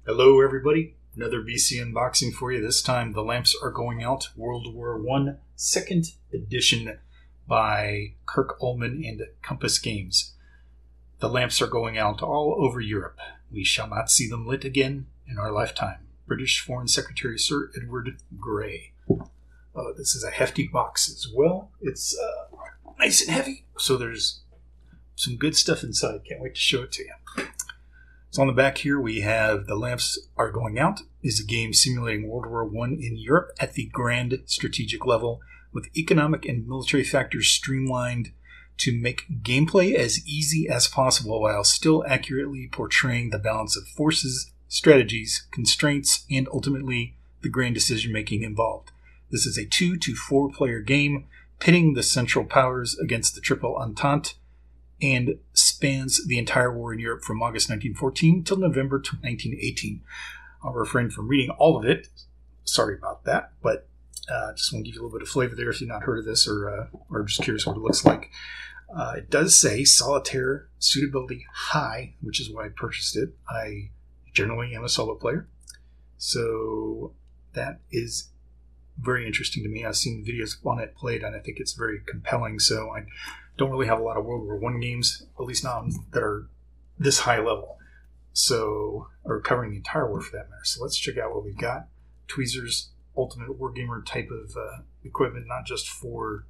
Hello everybody, another BC unboxing for you. This time the lamps are going out. World War I, 2nd edition by Kirk Ullman and Compass Games. The lamps are going out all over Europe. We shall not see them lit again in our lifetime. British Foreign Secretary Sir Edward Grey. This is a hefty box as well. It's nice and heavy, so there's some good stuff inside. Can't wait to show it to you. So on the back here we have The Lamps Are Going Out is a game simulating World War I in Europe at the grand strategic level, with economic and military factors streamlined to make gameplay as easy as possible while still accurately portraying the balance of forces, strategies, constraints, and ultimately the grand decision-making involved. This is a 2 to 4 player game pitting the Central Powers against the Triple Entente, and spans the entire war in Europe from August 1914 till November 1918. I'll refrain from reading all of it. Sorry about that, but just want to give you a little bit of flavor there if you've not heard of this or just curious what it looks like. It does say Solitaire Suitability High, which is why I purchased it. I generally am a solo player, so that is very interesting to me. I've seen videos on it played, and I think it's very compelling, so I don't really have a lot of World War I games, at least not that are this high level, so, or covering the entire war for that matter. So let's check out what we've got. Tweezers, ultimate wargamer type of equipment, not just for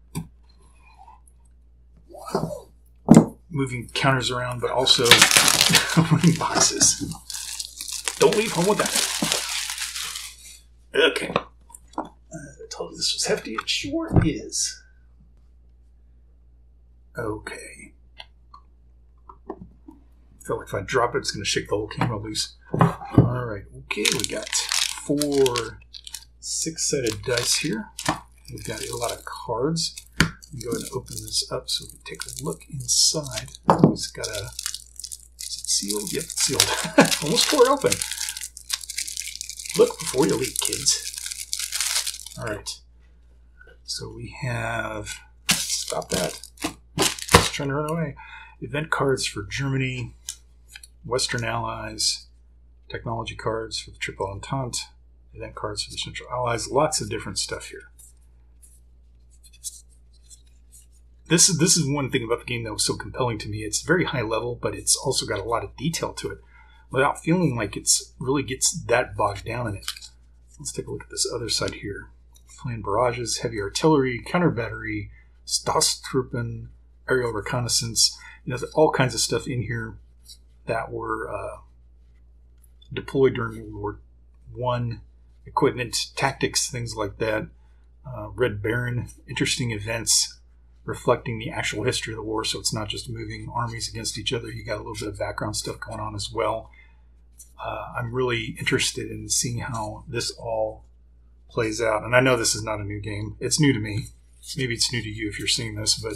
moving counters around, but also running boxes. Don't leave home with that. Okay. I told you this was hefty. It sure is. Okay. I feel like if I drop it, it's going to shake the whole camera loose. Alright, okay, we got 4 6-sided dice here. We've got a lot of cards. Let me go ahead and open this up so we can take a look inside. It's got a... Is it sealed? Yep, it's sealed. Almost tore it open. Look before you leap, kids. Alright. So we have... Stop that. Trying to run away. Event cards for Germany, Western Allies, technology cards for the Triple Entente, event cards for the Central Allies. Lots of different stuff here. This is one thing about the game that was so compelling to me. It's very high level, but it's also got a lot of detail to it, without feeling like it's really gets that bogged down in it. Let's take a look at this other side here. Flying barrages, heavy artillery, counter battery, Stasstruppen, aerial reconnaissance, all kinds of stuff in here that were deployed during World War I, equipment, tactics, things like that. Red Baron, interesting events reflecting the actual history of the war, so it's not just moving armies against each other. You got a little bit of background stuff going on as well. I'm really interested in seeing how this all plays out, and I know this is not a new game. It's new to me. Maybe it's new to you if you're seeing this, but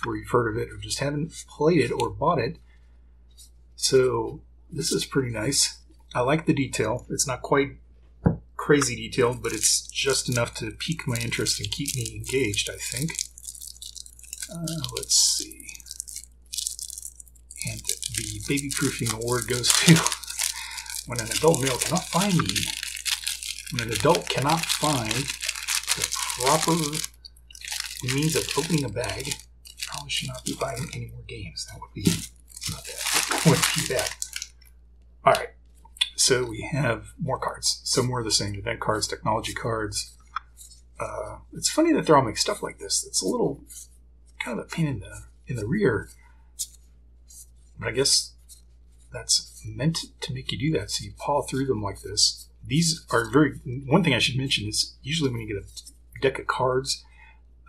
where you've heard of it or just haven't played it or bought it. So this is pretty nice. I like the detail. It's not quite crazy detailed, but it's just enough to pique my interest and keep me engaged, I think. Let's see. And the baby proofing award goes to when an adult male cannot find me. When an adult cannot find the proper means of opening a bag, probably should not be buying any more games. That would be not bad. That would be bad. Alright, so we have more cards. So more of the same. Event cards, technology cards. It's funny that they're all mixed up like this. It's a little kind of a pain in the rear. But I guess that's meant to make you do that. So you paw through them like this. These are one thing I should mention is usually when you get a deck of cards,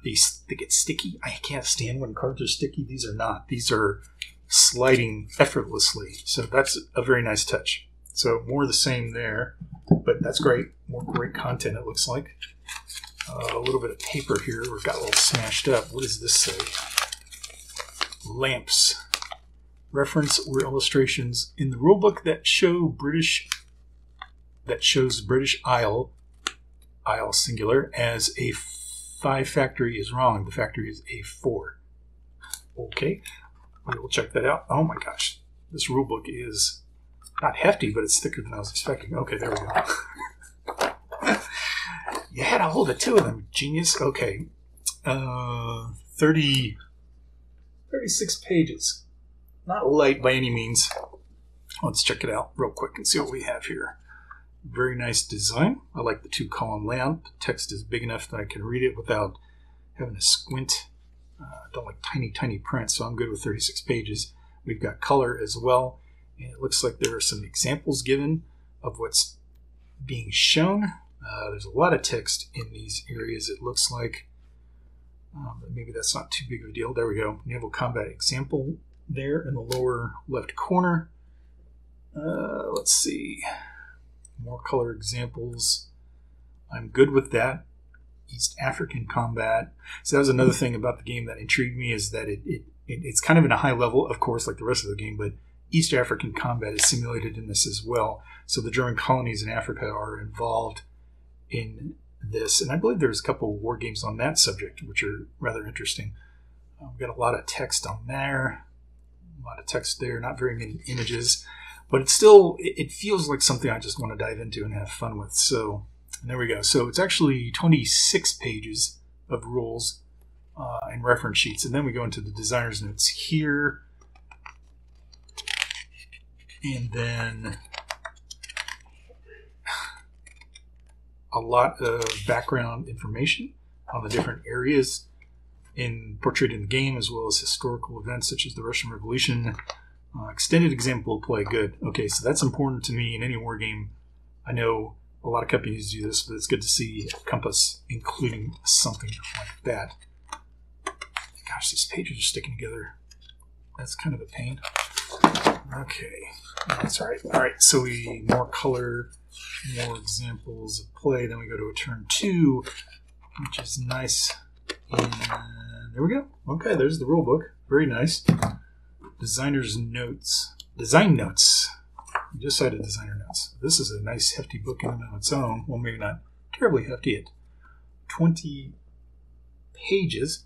they get sticky. I can't stand when cards are sticky. These are not. These are sliding effortlessly. So that's a very nice touch. So more of the same there, but that's great. More great content, it looks like. A little bit of paper here. We've got a little smashed up. What does this say? Lamps. Reference or illustrations in the rulebook that shows British Isle singular as a 5 factory is wrong. The factory is a 4. Okay, we will check that out. Oh my gosh, this rulebook is not hefty, but it's thicker than I was expecting. Okay, there we go. You had a hold of two of them, genius. Okay. 36 pages. Not light by any means. Let's check it out real quick and see what we have here. Very nice design. I like the 2-column layout. The text is big enough that I can read it without having to squint. I don't like tiny print, so I'm good with 36 pages. We've got color as well, and it looks like there are some examples given of what's being shown. There's a lot of text in these areas, it looks like. But maybe that's not too big of a deal. There we go. Naval combat example there in the lower left corner. Let's see. More color examples. I'm good with that. East African combat. So that was another thing about the game that intrigued me, is that it's kind of in a high level, of course, like the rest of the game, but East African combat is simulated in this as well. So the German colonies in Africa are involved in this, and I believe there's a couple of war games on that subject, which are rather interesting. We've got a lot of text on there, a lot of text there, not very many images, but it's still, it feels like something I just want to dive into and have fun with. So, and there we go. So it's actually 26 pages of rules and reference sheets, and then we go into the designer's notes here, and then a lot of background information on the different areas portrayed in the game, as well as historical events such as the Russian Revolution. Extended example of play, good. Okay, so that's important to me in any war game. I know a lot of companies do this, but it's good to see Compass including something like that. Gosh, these pages are sticking together. That's kind of a pain. Okay, that's all right. All right, so more color, more examples of play. Then we go to a turn 2, which is nice. And there we go. Okay, there's the rule book. Very nice. Designer's notes. Design notes. We just cited designer notes. This is a nice hefty book in and of its own. Well, maybe not terribly hefty at 20 pages.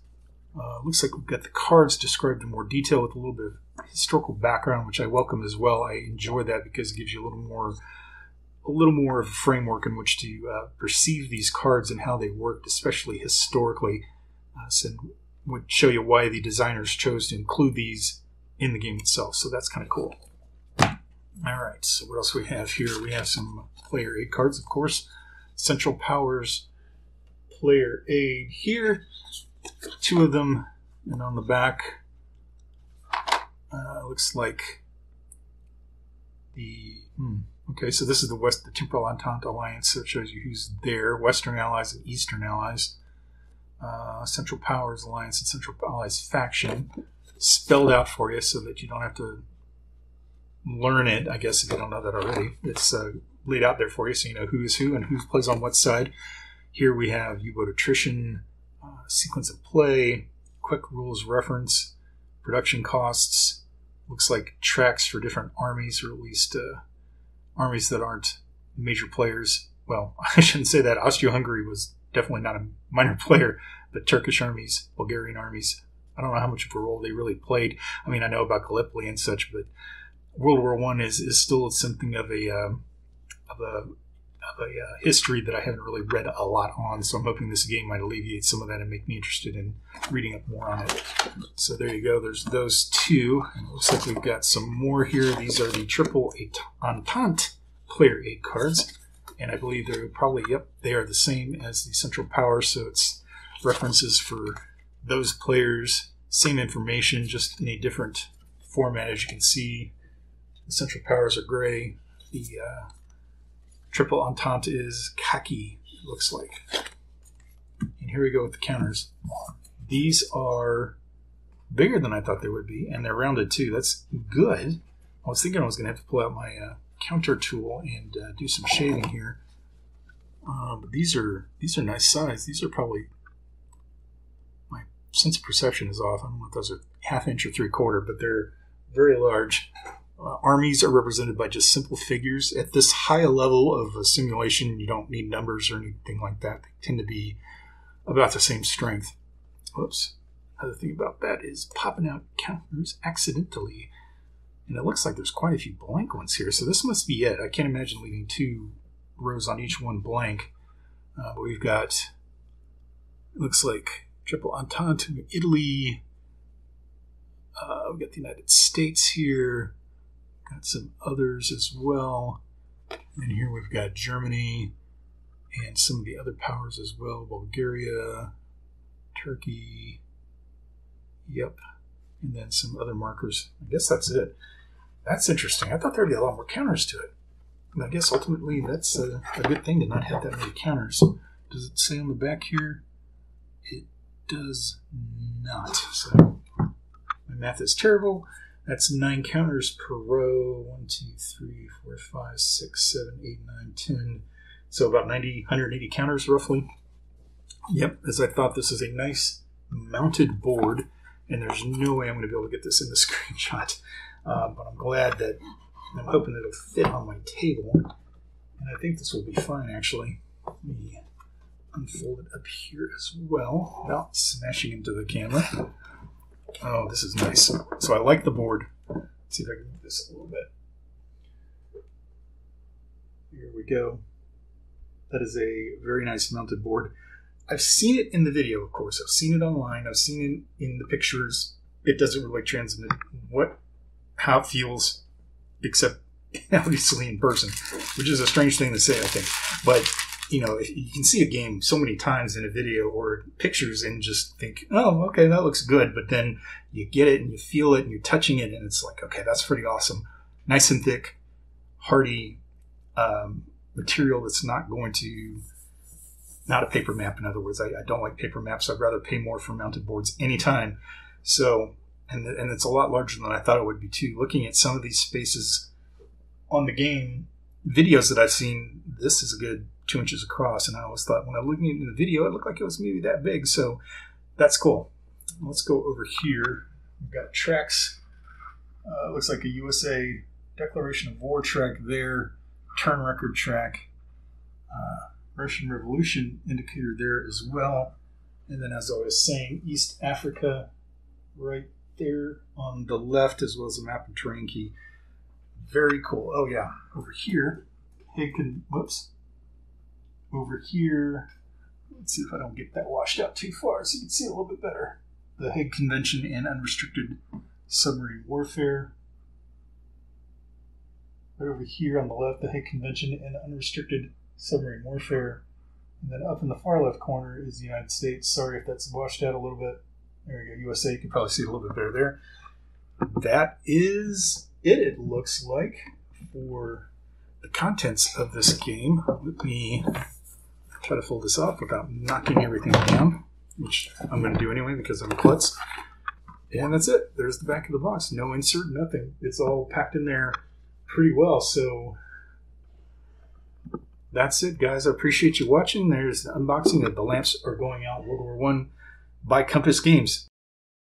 Looks like we've got the cards described in more detail with a little bit of historical background, which I welcome as well. I enjoy that because it gives you a little more of a framework in which to perceive these cards and how they worked, especially historically. So would show you why the designers chose to include these in the game itself. So that's kind of cool. All right, so what else do we have here? We have some player aid cards, of course. Central Powers player aid here. 2 of them, and on the back looks like the okay, so this is the Temporal Entente Alliance, so it shows you who's there, Western Allies and Eastern Allies. Central Powers Alliance and Central Allies faction, spelled out for you so that you don't have to learn it, I guess, if you don't know that already. It's laid out there for you so you know who is who and who plays on what side. Here we have U-boat attrition, sequence of play, quick rules reference, production costs, looks like tracks for different armies, or at least armies that aren't major players. Well, I shouldn't say that. Austria-Hungary was definitely not a minor player, but Turkish armies, Bulgarian armies, I don't know how much of a role they really played. I mean, I know about Gallipoli and such, but World War I is still something of a history that I haven't really read a lot on, so I'm hoping this game might alleviate some of that and make me interested in reading up more on it. So there you go. There's those 2. And it looks like we've got some more here. These are the Triple Entente player aid cards, and I believe they're probably, yep, they are the same as the Central Powers, so it's references for those players, same information, just in a different format. As you can see, the Central Powers are gray. The Triple Entente is khaki, it looks like. And here we go with the counters. These are bigger than I thought they would be, and they're rounded too. That's good. I was thinking I was going to have to pull out my counter tool and do some shading here. But these are nice size. These are probably, my sense of perception is off. I don't know if those are 1/2 inch or 3/4, but they're very large. Armies are represented by just simple figures. At this high level of a simulation, you don't need numbers or anything like that. They tend to be about the same strength. Whoops. Another thing about that is popping out counters accidentally. And it looks like there's quite a few blank ones here. So this must be it. I can't imagine leaving 2 rows on each one blank. But we've got, it looks like Triple Entente, Italy. We've got the United States here. Got some others as well. And here we've got Germany and some of the other powers as well. Bulgaria, Turkey. Yep. And then some other markers. I guess that's it. That's interesting. I thought there'd be a lot more counters to it. And I guess ultimately that's a good thing to not have that many counters. Does it say on the back here? It does not. So my math is terrible. That's 9 counters per row. 1, 2, 3, 4, 5, 6, 7, 8, 9, 10. So about 90, 180 counters roughly. Yep, as I thought, this is a nice mounted board. And there's no way I'm going to be able to get this in the screenshot. But I'm glad that, I'm hoping it'll fit on my table. And I think this will be fine, actually. Let me unfold it up here as well without smashing into the camera. Oh, this is nice. So I like the board. Let's see if I can move this a little bit. Here we go. That is a very nice mounted board. I've seen it in the video, of course. I've seen it online. I've seen it in the pictures. It doesn't really transmit how it feels, except obviously in person, which is a strange thing to say, I think. But, you know, you can see a game so many times in a video or pictures and just think, oh, okay, that looks good. But then you get it and you feel it and you're touching it and it's like, okay, that's pretty awesome. Nice and thick, hardy material that's not going to... Not a paper map, in other words. I don't like paper maps. I'd rather pay more for mounted boards anytime. So, and it's a lot larger than I thought it would be too. Looking at some of these spaces on the game, videos that I've seen, this is a good 2 inches across. And I always thought when I was looking at the video, it looked like it was maybe that big. So that's cool. Let's go over here. We've got tracks. Looks like a USA Declaration of War track there. Turn record track. Russian Revolution indicator there as well. And then, as I was saying, East Africa right there on the left, as well as a map and terrain key. Very cool. Oh, yeah. Over here, over here, let's see if I don't get that washed out too far so you can see a little bit better. The Hague Convention and Unrestricted Submarine Warfare. Right over here on the left, the Hague Convention and Unrestricted Submarine Warfare. And then up in the far left corner is the United States. Sorry if that's washed out a little bit. There we go, USA. You can probably see it a little bit better there. That is it looks like, for the contents of this game. Let me try to fold this off without knocking everything down, which I'm going to do anyway because I'm a klutz. And that's it. There's the back of the box. No insert, nothing. It's all packed in there pretty well. So that's it, guys. I appreciate you watching. There's the unboxing of The Lamps Are Going Out World War I by Compass Games.